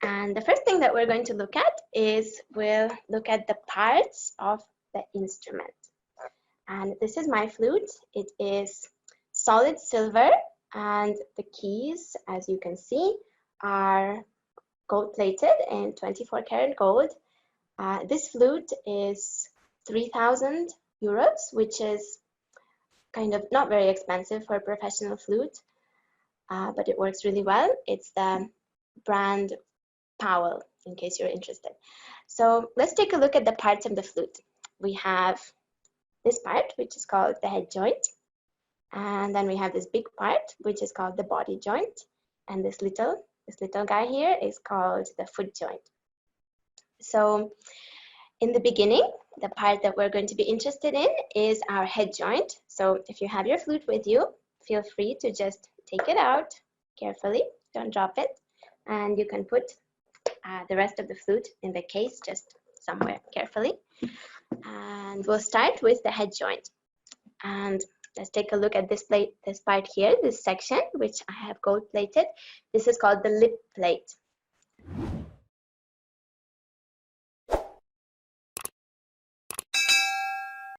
And the first thing that we're going to look at is we'll look at the parts of the instrument. And this is my flute. It is solid silver, and the keys, as you can see, are gold plated in 24 karat gold. This flute is 3,000 euros, which is kind of not very expensive for a professional flute, but it works really well. It's the brand Powell, in case you're interested. So let's take a look at the parts of the flute. We have this part, which is called the head joint. And then we have this big part, which is called the body joint. And this little guy here is called the foot joint. So in the beginning, the part that we're going to be interested in is our head joint. So if you have your flute with you, feel free to just take it out carefully, don't drop it. And you can put the rest of the flute in the case just somewhere carefully. And we'll start with the head joint. And let's take a look at this part here, this section, which I have gold plated. This is called the lip plate.